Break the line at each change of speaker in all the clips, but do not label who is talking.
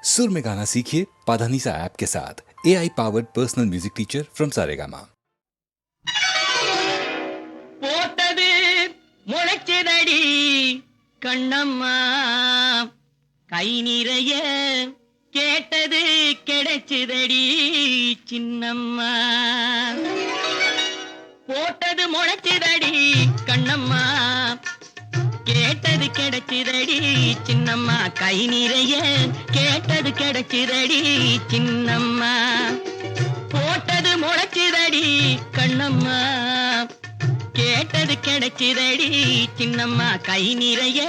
सुर में गाना सीखिए पाधानीसा ऐप के साथ AI powered personal music teacher from Saregama.
போட்டது முளைச்சதடி கண்ணம்மா, கை நிறைய கேட்டது கிடைச்சதடி சின்னம்மா. போட்டது முளைச்சதடி கண்ணம்மா, கேட்டது கிடைச்சதடி சின்னம்மா. கை நிறைய கேட்டது கிடைச்சதடி சின்னம்மா. போட்டது முளைச்சதடி கண்ணம்மா, கேட்டது கிடைச்சதடி சின்னம்மா. கை நிறைய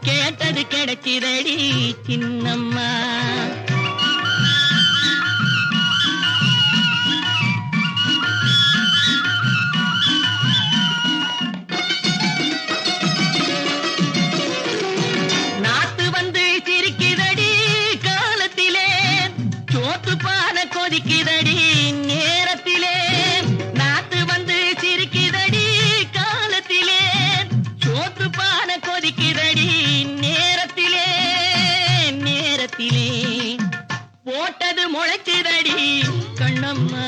கேட்டது கிடைச்சதடி சின்னம்மா. நாத்து வந்து சிரிக்குதடி காலத்திலே, சோத்து பான கொதிக்குதடி நேரத்திலே. நாத்து வந்து சிரிக்குதடி காலத்திலே, சோத்து பான கொதிக்குதடி நேரத்திலே நேரத்திலே. போட்டது முளைச்சுதடி கண்ணம்மா,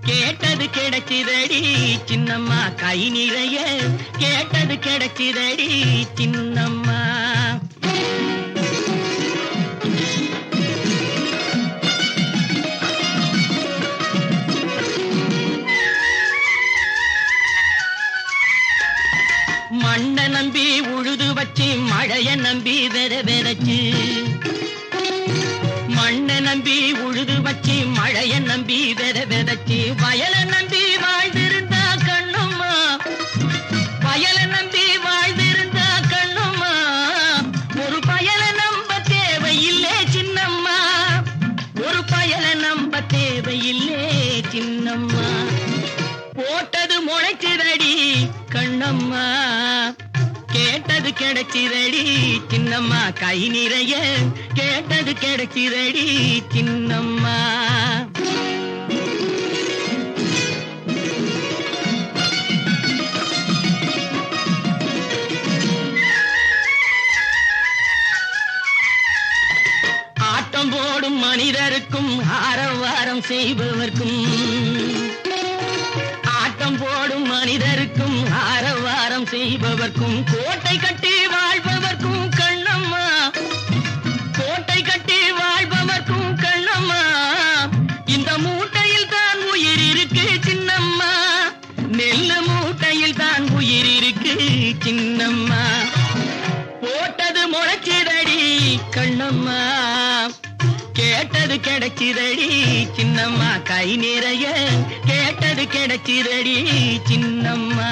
கேட்டது கிடைச்சதடி சின்னம்மா. கை நிறைய கேட்டது கிடைச்சதடி சின்னம்மா. மண்ணை நம்பி உழுது வச்சு மழைய நம்பி வெறச்சு, மண்ணை நம்பி உழுது வச்சு மழைய நம்பி வெறச்சு. வயல நம்பி வாழ்ந்திருந்தா கண்ணம்மா, வயல நம்பி வாழ்ந்திருந்தா கண்ணம்மா. ஒரு பயல நம்ப தேவையில்லை சின்னம்மா, ஒரு பயல நம்ப தேவையில்லை சின்னம்மா. போட்டது முளைச்சுதடி கண்ணம்மா, கேட்டது கிடைச்சதடி சின்னம்மா. கை நிறைய கேட்டது கிடைச்சதடி சின்னம்மா. ஆட்டம் போடும் மனிதருக்கும் ஆரவாரம் செய்பவர்க்கும், ஆட்டம் போடும் மனிதருக்கும் ஆரவாரம் செய்பவர்க்கும், கோட்டை கட்டி வாழ்பவர்க்கும் கண்ணம்மா, கோட்டை கட்டி வாழ்பவர்க்கும் கண்ணம்மா. இந்த மூட்டையில் தான் உயிர் இருக்கு சின்னம்மா, நெல்லு மூட்டையில் தான் உயிர் இருக்கு சின்னம்மா. போட்டது முளைச்சதடி கண்ணம்மா, கேட்டது கிடைச்சதடி சின்னம்மா. கை நிறைய கேட்டது கிடைச்சதடி சின்னம்மா.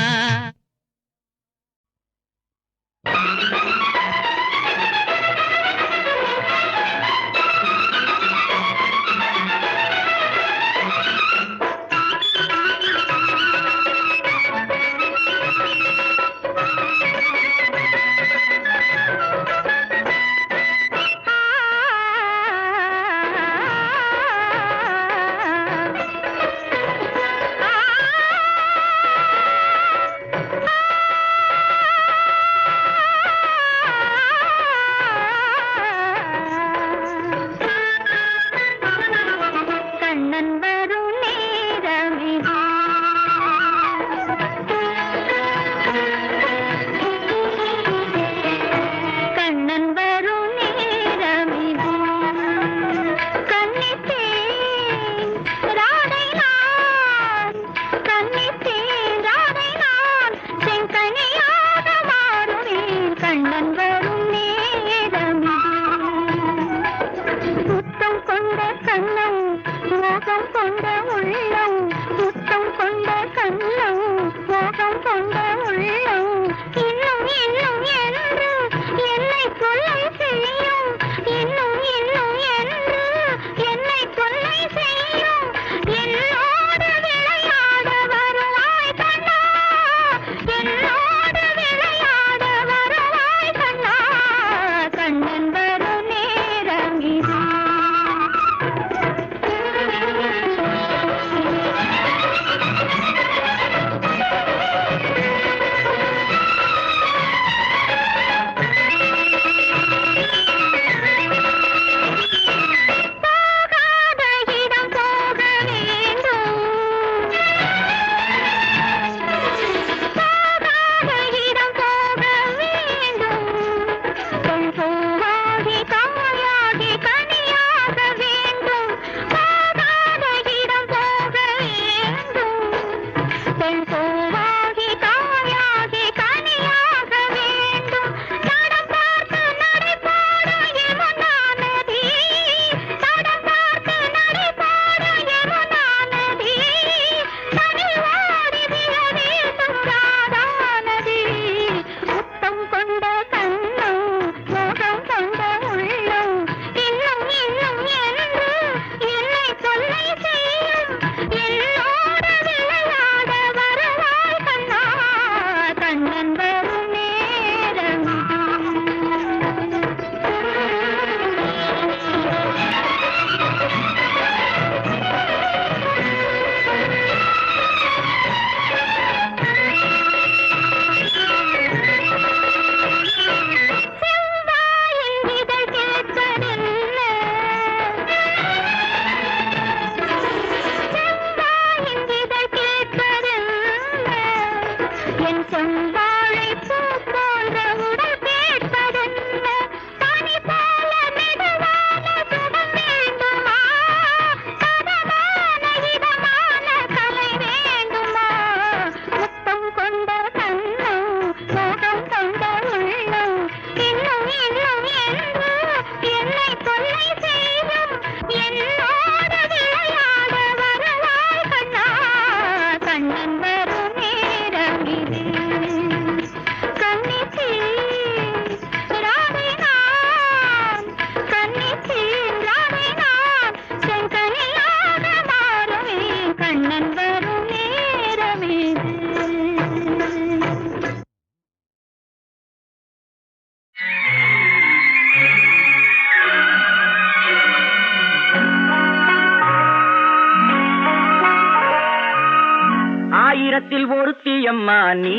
ஆயிரத்தில் ஒருத்தியம்மா நீ,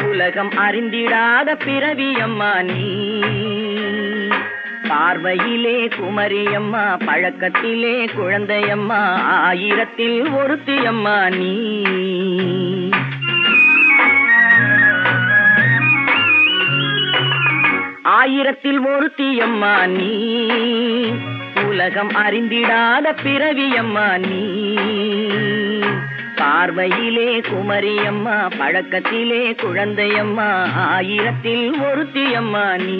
உலகம் அறிந்திடாத பிறவியம்மா நீ. பார்வையிலே குமரியம்மா, பழக்கத்திலே குழந்தையம்மா, ஆயிரத்தில் ஒருத்தியம்மா நீ. ஆயிரத்தில் ஒருத்தியம்மா நீ, உலகம் அறிந்திடாத பிறவியம்மா நீ. பார்வையிலே குமரியம்மா, பழக்கத்திலே குழந்தையம்மா, ஆயிரத்தில் ஒருத்தியம்மா நீ.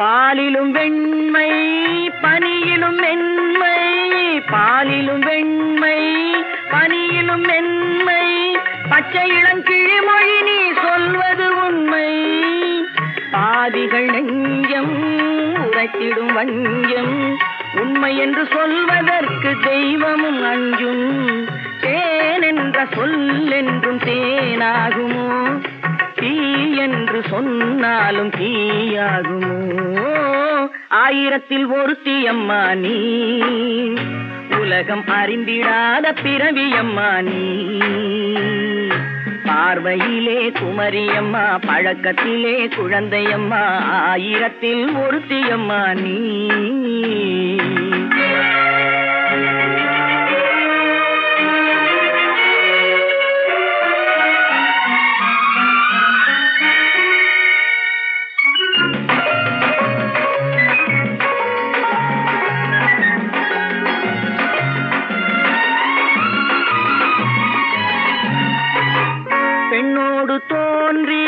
பாலிலும் வெண்மை பனியிலும் மென்மை, பாலிலும் வெண்மை பனியிலும் மென்மை, பச்சை இளங்கிழிமொழி நீ சொல்வது உண்மை. பாதிகள் நெஞ்சம் உரைத்திடும் வஞ்சம், உண்மை என்று சொல்வதற்கு தெய்வமும் அஞ்சும். தேன் என்ற சொல்லென்றும் தேனாகுமோ, தீ என்று சொன்னாலும் தீயாகுமோ. ஆயிரத்தில் ஒருத்தியம்மா நீ, உலகம் அறிந்திடாத பிறவியம்மா நீ. பார்வையிலே குமரியம்மா, பழக்கத்திலே குழந்தையம்மா, ஆயிரத்தில் ஒருத்தியம்மா நீ. பெண்ணோடு தோன்றி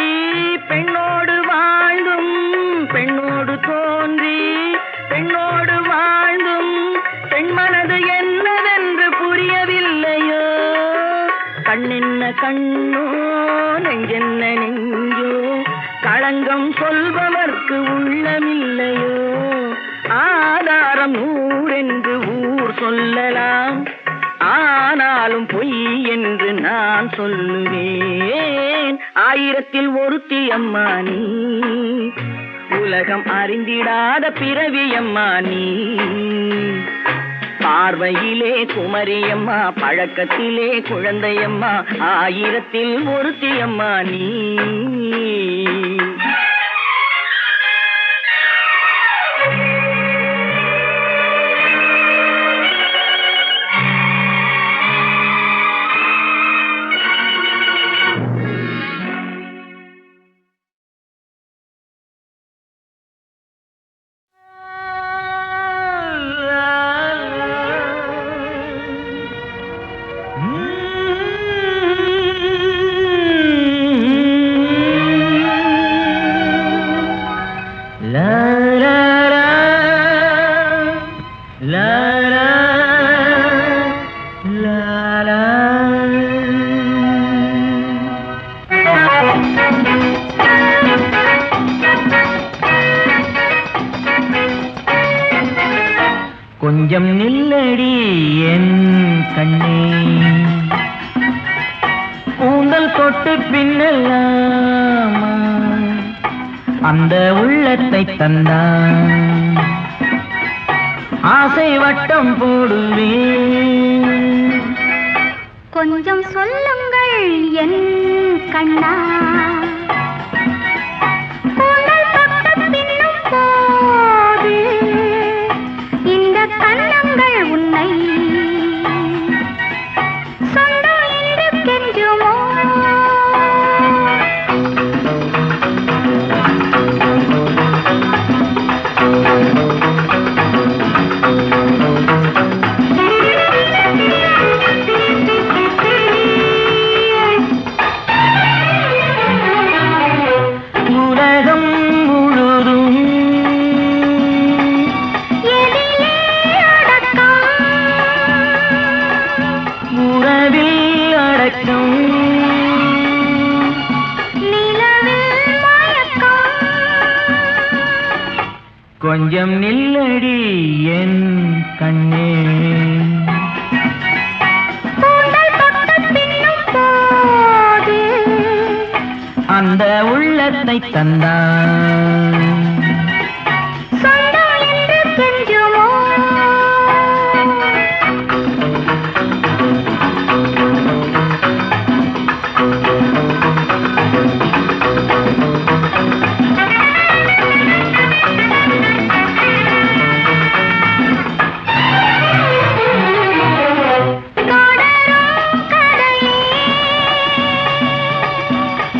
பெண்ணோடு வாழ்ந்தும், பெண்ணோடு தோன்றி பெண்ணோடு வாழ்ந்தும், பெண்மனது என்னவென்று புரியவில்லையோ. கண்ணென்ன கண்ணோ, நெஞ்சென்ன நெஞ்சோ, களங்கம் சொல்பவர்க்கு உள்ளமில்லையோ. ஆதாரம் நூறென்று ஊர் சொல்லலாம், ஆனாலும் பொய் என்று நான் சொல்லுவேன். ஆயிரத்தில் ஒருத்தியம்மா நீ, உலகம் அறிந்திடாத பிறவியம்மா நீ. பார்வையிலே குமரியம்மா, பழக்கத்திலே குழந்தையம்மா, ஆயிரத்தில் ஒருத்தியம்மா நீ. கொஞ்சம் நில்லடி என் கண்ணே, கூந்தல் தொட்டு பின்னலாமா அந்த உள்ளத்தை தந்தான். ஆசை வட்டம் போடுவேன்.
கொஞ்சம் சொல்லுங்கள் என் கண்ணா, கூந்தல் தொட்டு பின்னும் போது இந்த கண்ணங்கள் உன்னை சொந்தம் என்று கெஞ்சுமோ.
கொஞ்சம் நில்லடி என் கண்ணே.
கூந்தல் தொட்டு பின்னும் போது
அந்த உள்ளத்தை தந்தான்
சொந்தம் என்று கெஞ்சுமோ.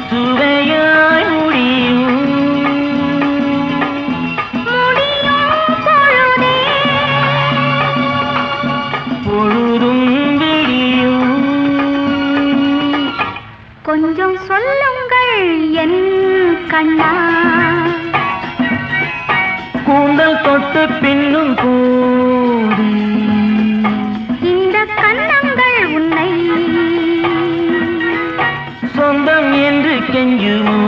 சுவையாய் முடியும் பொழுதும் விடியும்.
கொஞ்சம் சொல்லுங்கள் என் கண்ணா.
கூந்தல் தொட்டு பின்னும் போது
இந்த கண்ணங்கள் உன்னை
சொந்தம் என்று கெஞ்சுமோ.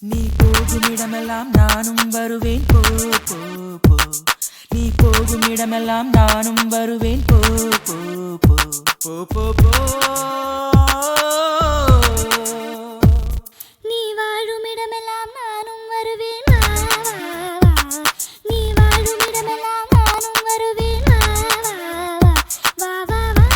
நீ போகும் இடமெல்லாம் நானும் வருவேன் போ போ போ. நீ போகும் இடமெல்லாம் நானும் வருவேன் போ போ போ போ போ போ.
நீ வாழும் இடமெல்லாம் நானும் வருவேன் வா வா வா. நீ வாழும் இடமெல்லாம் நானும் வருவேன் வா வா வா வா வா.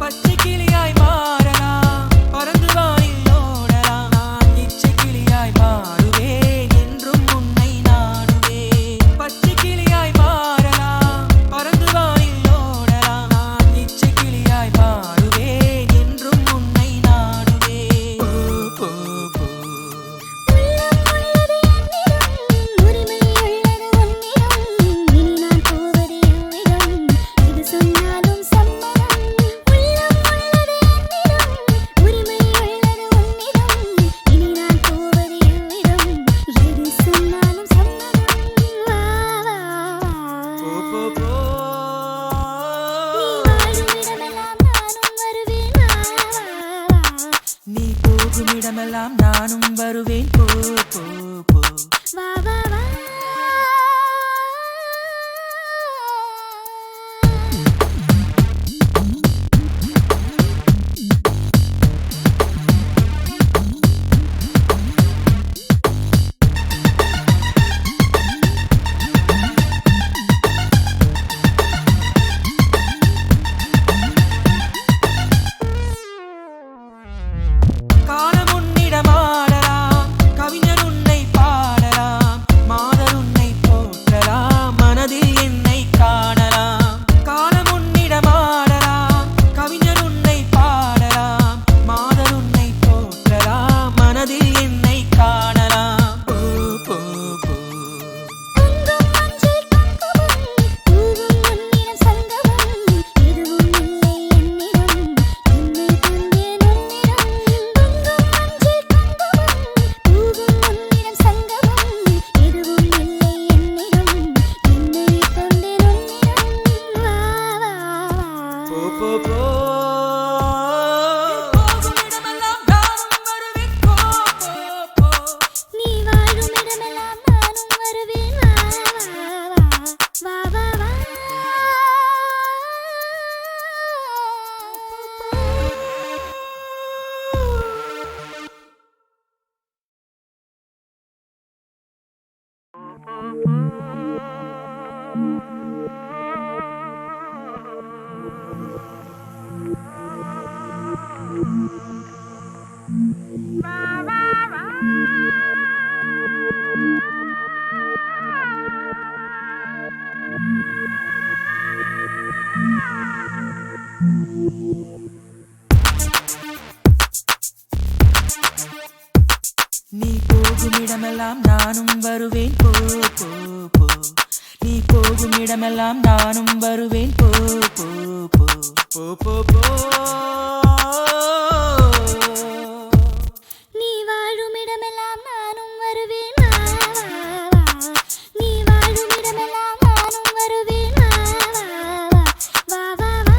பச்சை கிளியாய் மாறலாம், பறந்து வானில் ஓடலாம். நான் இச்சை கிளியாய் மாறுவேன், என்றும் உன்னை நாடுவேன். பச்சை கிளியாய் மாறலாம், பறந்து வானில் ஓடலாம். நான் இச்சை கிளியாய் மாறுவேன், என்றும் உன்னை நாடுவேன். போ போ போ.
உரிமை உள்ளது உன்னிடம். இனி நான் போவது எவ்விடம்? இது சொன்னாலும் சம்மதம். உள்ளம் உள்ளது என்னிடம். உரிமை உள்ளது உன்னிடம். இனி நான் போவது எவ்விடம்? இது சொன்னாலும் சம்மதம். வா வா வா.
போ போ போ.
நீ வாழும் இடமெல்லாம் நானும் வருவேன் வா வா.
நீ போகும் இடமெல்லாம் நானும் வருவேன் போ போ போ.
வா வா வா.
காலம் உன்னிடம் ஆடலாம், கவிஞர் உன்னை பாடலாம். மாதர் உன்னை போற்றலாம், மனதில் என்னை காணலாம். காலம் உன்னிடம் ஆடலாம், கவிஞர் உன்னை பாடலாம். மாதர் உன்னை போற்றலாம், மனதில் என்னை காணலாம். போ போ போ.
பொங்கும் மஞ்சள் குங்குமம், பூவும் உன்னிடம் சங்கமம். எதுவும் இல்லை என்னிடம், என்னை தந்தேன் உன்னிடம். பொங்கும் மஞ்சள் குங்குமம், பூவும் உன்னிடம் சங்கமம். எதுவும் இல்லை என்னிடம், என்னை தந்தேன் உன்னிடம். வா வா வா.
போ போ போ. போகும் இடமெல்லாம் நானும் வருவேன் போ போ போ.
நீ வாழும் இடமெல்லாம் நானும் வருவேன் வா வா வா வா வா.
நானும் வருவேன் போ போ போ நீ போகும் இடமெல்லாம் நானும் வருவேன் போ போ போ போ போ போ
நீ வாழும் இடமெல்லாம் நானும் வருவேன் வா, வா, வா. நீ வாழும் இடமெல்லாம் நானும் வருவேன் வா, வா, வா, வா, வா.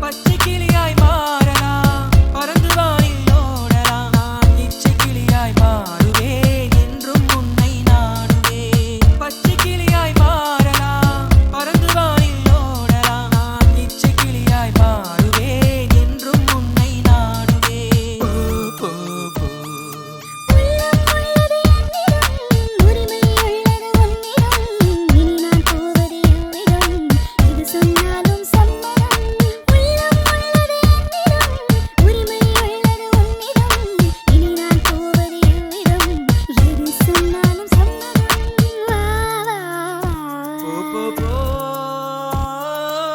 பச்சை கிளியாய் மாறலாம் பறந்து வானில் ஓடலாம் நான் இச்சை கிளியாய் மாறுவேன் என்றும் உன்னை நாடுவேன் பச்சை கிளியாய் மாறலாம் பறந்து வானில் ஓடலாம் நான் இச்சை கிளியாய் மாறுவேன் என்றும் உன்னை நாடுவேன் போ போ போ
உள்ளம் உள்ளது என்னிடம் உரிமை உள்ளது உன்னிடம் இனி நான் போவது எவ்விடம் இது சொன்னாலும் சம்மதம் உள்ளம் உள்ளது என்னிடம் உரிமை உள்ளது உன்னிடம் இனி நான் போவது எவ்விடம் இது சொன்னாலும் சம்மதம் வா, வா, வா.
போ போ போ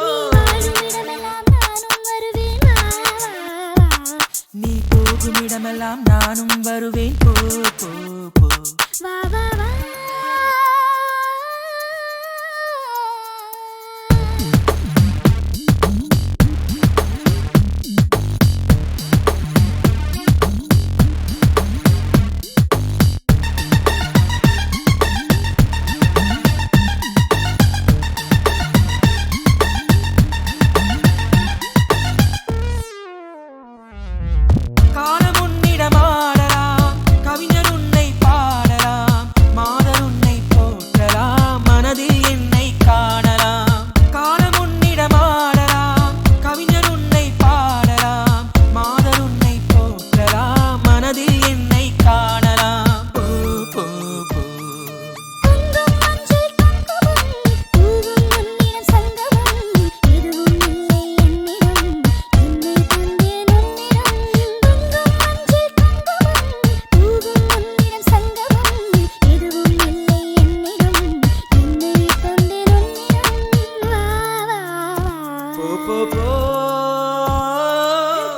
நீ வாழும் இடமெல்லாம் நானும் வருவேன் வா, வா, வா.
நீ போகும் இடமெல்லாம் நானும் வருவேன் போ போ போ
வா, வா, வா.
காலம் உன்னிடம் ஆடலாம் கவிஞர் உன்னை பாடலாம் மாதர் உன்னை போற்றலாம் மனதில் என்னை காணலாம் காலம் உன்னிடம் ஆடலாம் கவிஞர் உன்னை பாடலாம் மாதர் உன்னை போற்றலாம் மனதில் என்னை காணலாம் போ போ போ
பொங்கும் மஞ்சள் குங்குமம் பூவும் உன்னிடம் சங்கமம் எதுவும் இல்லை என்னிடம் என்னை தந்தேன் உன்னிடம் பொங்கும் மஞ்சள் குங்குமம் பூவும் உன்னிடம் சங்கமம் எதுவும் இல்லை என்னிடம் என்னை தந்தேன் உன்னிடம் வா, வா, வா.
போ போ போ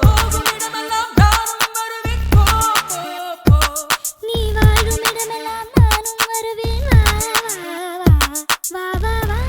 போகும் இடமெல்லாம் நானும் வருவேன் போ போ போ
நீ வாழும் இடமெல்லாம் நானும் வருவேன் வா, வா, வா, வா, வா.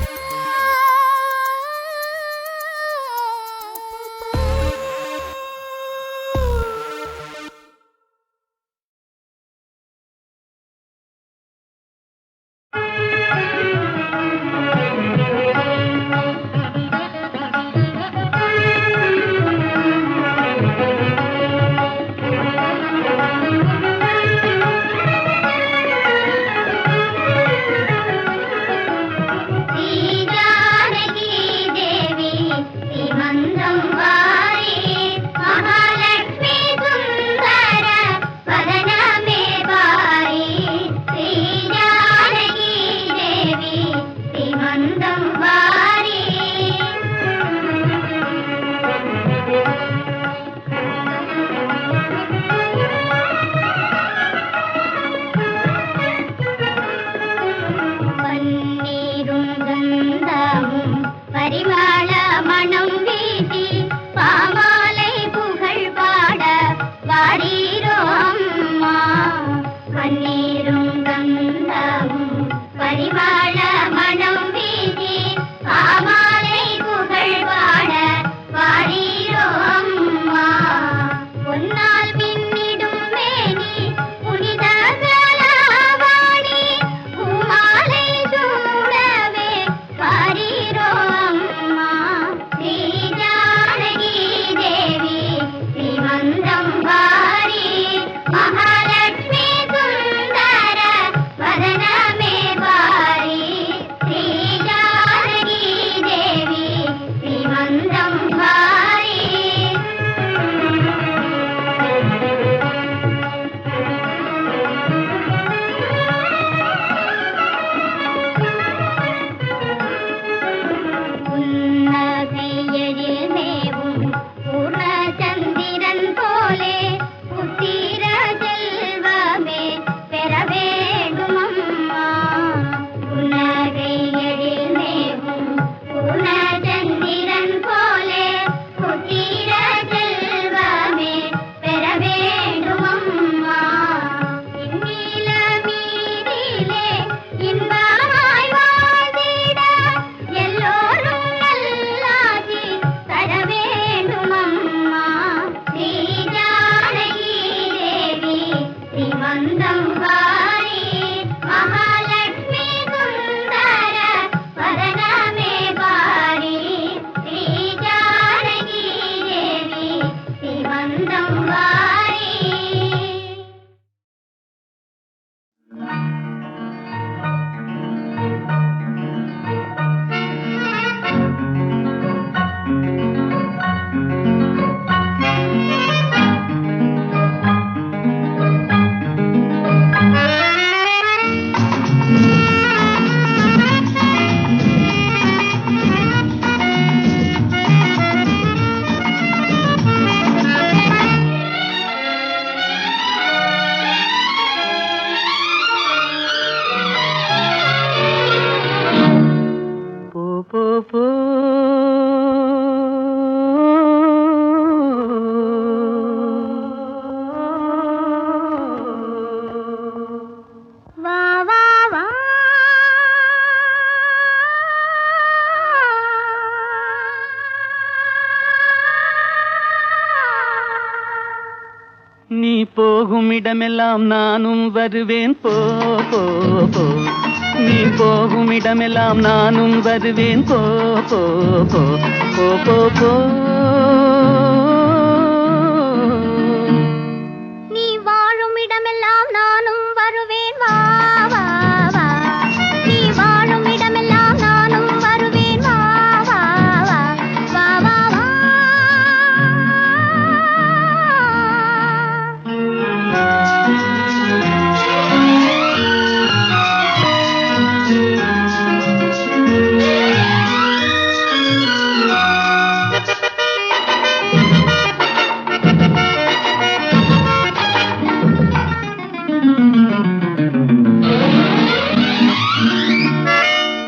நீ போகும் இடமெல்லாம் நானும் வருவேன் போ போ போ. நீ போகும் இடமெல்லாம் நானும் வருவேன் போ போ போ போ போ போ.
நீ வாழும் இடமெல்லாம் நானும் வருவேன் வா வா வா. நீ வாழும் இடமெல்லாம் நானும் வருவேன் வா வா வா வா வா வா.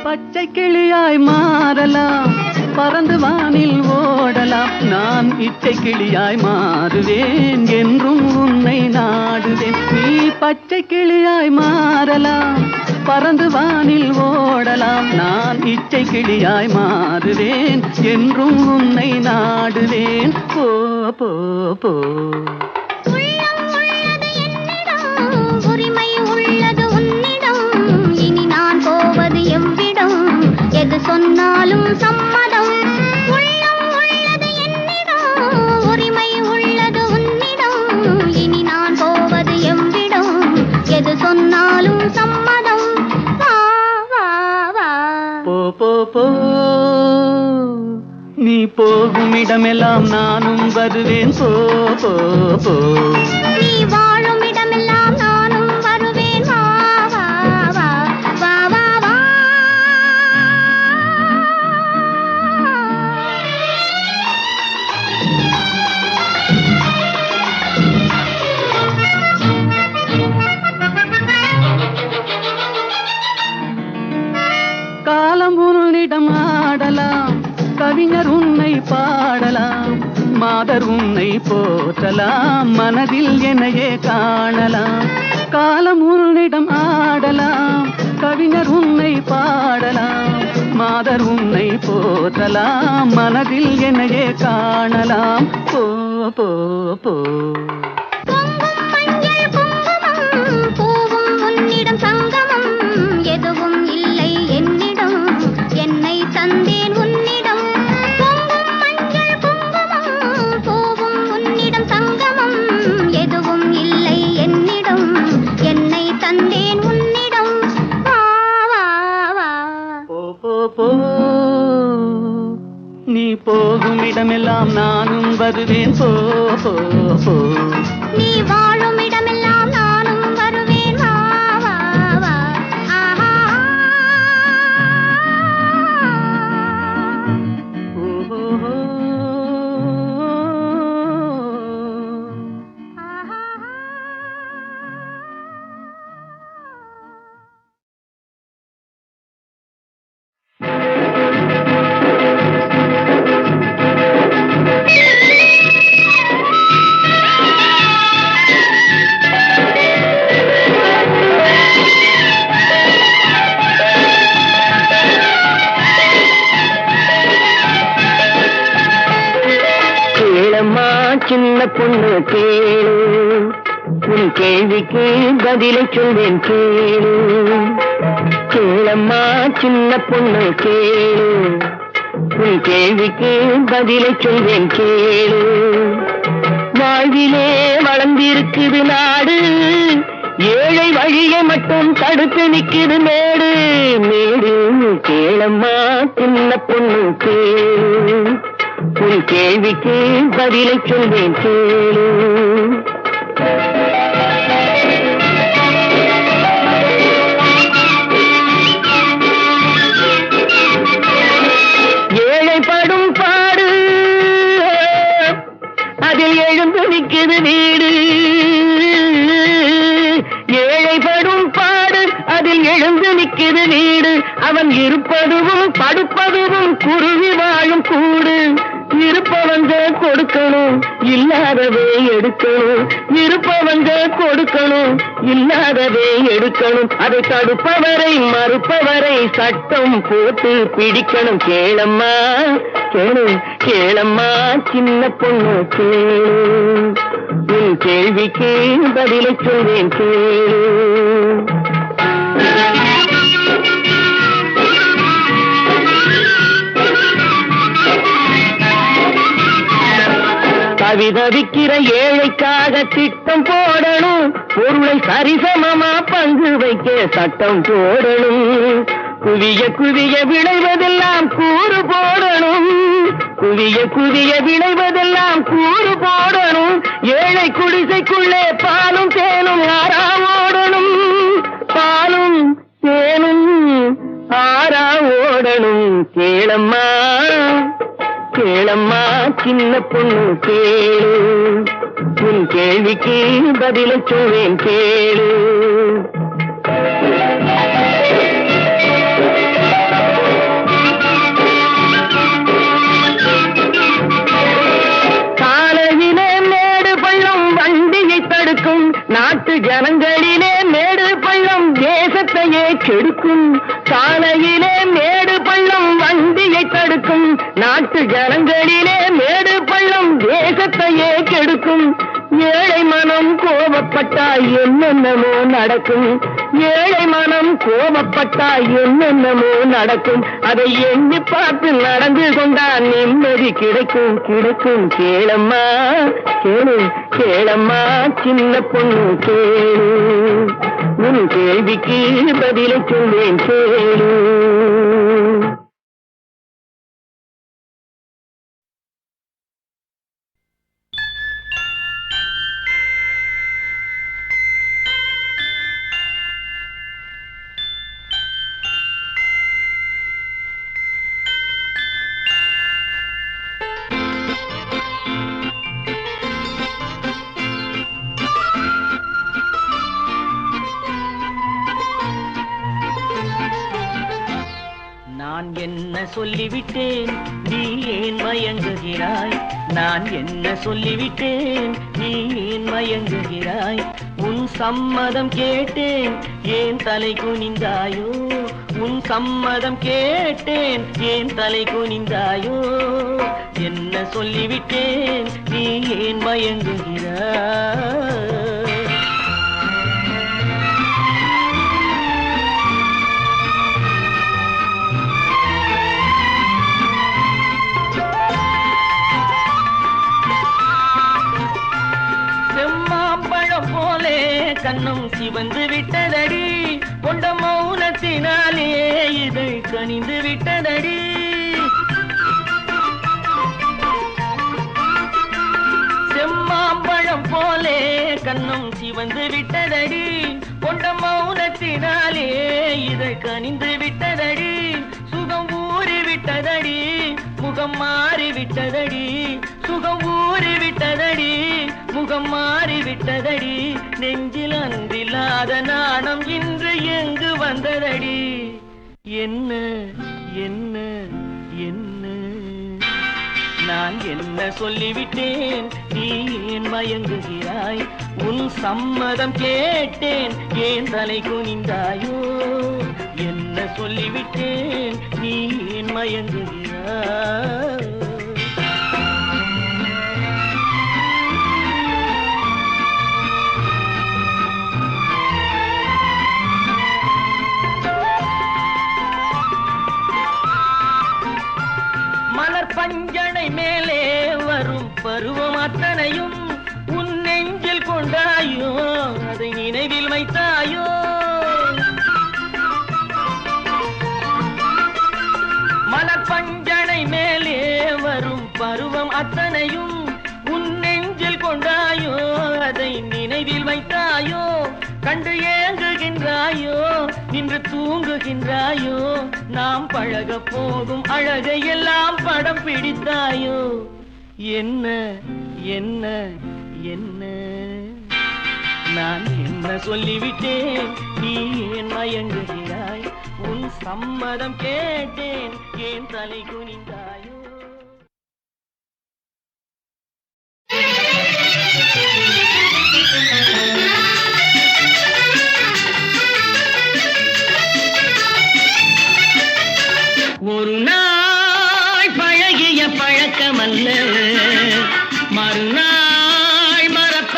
பச்சை கிளியாய் மாறலாம், பறந்து வானில் ஓடலாம். நான் இச்சை கிளியாய் மாறுவேன், என்றும் உன்னை நாடுவேன். நீ பச்சை கிளியாய் மாறலாம், பறந்து வானில் ஓடலாம். நான் இச்சை கிளியாய் மாறுவேன், என்றும் உன்னை நாடுவேன். போ போ போ.
உள்ளம் உள்ளது என்னிடம், உரிமை உள்ளது உன்னிடம். இனி நான் போவது எவ்விடம், எது சொன்னாலும் சம்மதம். உள்ளம் உள்ளது என்னிடம், உரிமை உள்ளது உன்னிடம். இனி நான் போவது எவ்விடம், எது சொன்னாலும் சம்மதம். வா வா வா.
போ போ போ. நீ போகும் இடமெல்லாம் நானும் வருவேன் போ போ போ.
நீ வாழும் இடமெல்லாம் நானும் வருவேன் வா வா வா வா வா வா.
காலம் உன்னிடம் ஆடலாம், கவிஞர் உன்னை பாடலாம். மாதர் உன்னை போற்றலாம், மனதில் என்னையே காணலாம். காலம் உன்னிடம் ஆடலாம், கவிஞர் உன்னை பாடலாம். மாதர் உன்னை போற்றலாம், மனதில் என்னையே காணலாம். போ போ போ.
பொங்கும் மஞ்சள் குங்குமம், பூவும் உன்னிடம் சங்கமம். எதுவும் இல்லை என்னிடம், என்னை தந்தேன் உன்னிடம். பொங்கும் மஞ்சள் குங்குமம், பூவும் உன்னிடம் சங்கமம். எதுவும் இல்லை என்னிடம், என்னை தந்தேன் உன்னிடம். வா வா வா.
போ போ போ. நீ போகும் இடமெல்லாம் நானும் வருவேன் போ போ போ.
நீ வாழும் இடமெல்லாம் நானும் வருவேன் வா வா வா. ஆஹா.
ஓஹோ.
ஆஹா.
கேளம்மா சின்ன பொண்ணு கேளு, உன் கேள்விக்கு பதிலை சொல்வேன் கேளு. கேளம்மா சின்ன பொண்ணு கேளு, உன் கேள்விக்கு பதிலை சொல்வேன் கேளு. வாழ்விலே வளர்ந்திருக்குது நாடு, ஏழை வழியை மட்டும் தடுத்து நிக்குது மேடு மேடு. கேளம்மா சின்ன பொண்ணு கேளு, உன் கேள்விக்கு பதிலை சொல்வேன் கேளு. ஏழைப்படும் பாடு, அதில் எழுந்து நிற்குது வீடு. ஏழைப்படும் பாடு, அதில் எழுந்து நிற்குது வீடு. அவன் இருப்பதுவும் படுப்பதுவும் குருவி வாழும் கூடு. இருப்பவங்க கொடுக்கணும், இல்லாதவே எடுக்கணும். இருப்பவங்க கொடுக்கணும், இல்லாதவே எடுக்கணும். அதை தடுப்பவரை மறுப்பவரை சட்டம் போட்டு பிடிக்கணும். கேளம்மா கேளு, கேளம்மா சின்ன பொண்ணு கேளு. உன் கேள்விக்கு பதிலை சொல்வேன் கேளு. தவிதவிக்கிற ஏழைக்காக திட்டம் போடணும், பொருளை சரிசமமா பங்கு வைக்க சட்டம் போடணும். குவிய குவிய விளைவதெல்லாம் கூறு போடணும், குவிய குவிய விளைவதெல்லாம் கூறு போடணும். ஏழை குடிசைக்குள்ளே பாலும் தேனும் ஆறா ஓடணும், பாலும் தேனும் ஆறா ஓடணும். கேளம்மா கேளம்மா சின்ன பொண்ணு கேளு, உன் கேள்விக்கு பதிலை சொல்வேன் கேளு. காலையிலே மேடு பள்ளம் வண்டியை தடுக்கும், நாட்டு ஜனங்களிலே மேடு பள்ளம் தேசத்தையே கெடுக்கும். காலையிலே மேடு பள்ளம் வண்டியை தடுக்கும், நாட்டு ஜனங்களிலே மேடு பள்ளம் தேசத்தையே கெடுக்கும். ஏழை மனம் கோபப்பட்டால் என்னென்னமோ நடக்கும், ஏழை மனம் கோபப்பட்டால் என்னென்னமோ நடக்கும். அதை எண்ணி பார்த்து நடந்து கொண்டால் நிம்மதி கிடைக்கும் கிடைக்கும். கேளம்மா கேளு கேளம்மா சின்ன பொண்ணு கேளு, உன் கேள்விக்கு பதிலை சொல்வேன் கேளு. நான் என்ன சொல்லிவிட்டேன் நீ ஏன் மயங்குகிறாய், நான் என்ன சொல்லிவிட்டேன் நீ ஏன் மயங்குகிறாய். உன் சம்மதம் கேட்டேன் ஏன் தலை குனிந்தாயோ, உன் சம்மதம் கேட்டேன் ஏன் தலை குனிந்தாயோ. என்ன சொல்லிவிட்டேன் நீ ஏன் மயங்குகிறாய். கண்ணும் சிவந்து விட்டதடி, கொண்ட மௌனத்தினாலே இதை கனிந்து விட்டதடி. செம்மாம்பழம் போலே கண்ணும் சிவந்து விட்டதடி, கொண்ட மௌனத்தினாலே இதை கனிந்து விட்டதடி. சுகம் ஊறி விட்டதடி, முகம் மாறி விட்டதடி, சுகம் ஊறி விட்டதடி, முகம் மாறி விட்டதடி. நெஞ்சில் அன்றில்லாத நாணம் இன்று எங்கு வந்ததடி. என்ன என்ன என்ன நான் என்ன சொல்லிவிட்டேன் நீ ஏன் மயங்குகிறாய். உன் சம்மதம் கேட்டேன் ஏன் தலை குனிந்தாயோ. என்ன சொல்லிவிட்டேன் நீ ஏன் மயங்குகிறாய். பஞ்சனை மேலே வரும் பருவம் அத்தனையும் உன் நெஞ்சில் கொண்டாயோ, அதை நினைவில் வைத்தாயோ. மலர் பஞ்சனை மேலே வரும் பருவம் அத்தனையும் உன் நெஞ்சில் கொண்டாயோ, அதை நினைவில் வைத்தாயோ. கண்டு ஏங்குகின்றாயோ, நின்று தூங்குகின்றாயோ, நாம் பழக போகும் அழகை எல்லாம் படம் பிடித்தாயோ. என்ன என்ன என்ன நான் என்ன சொல்லிவிட்டேன் நீ ஏன் மயங்குகிறாய். உன் சம்மதம் கேட்டேன் ஏன் தலை குனிந்தாயோ. ஒரு நாள் பழகிய பழக்கமல்ல, மறுநாள் மறப்ப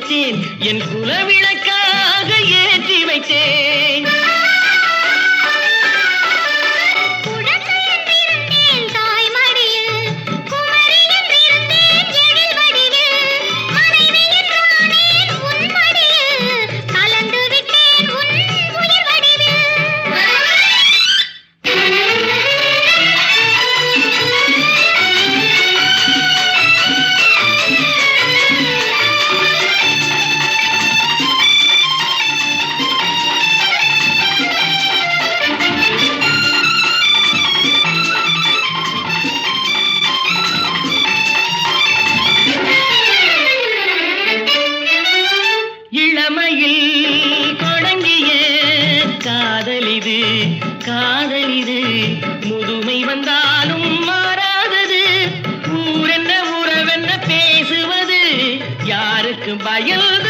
வைத்தேன் என் குலவிளக்காக ஏற்றி வைத்தேன் காதலிது முதுமை வந்தாலும் மாறாதது ஊரென்ன உறவென்ன பேசுவது யாருக்கு பயல்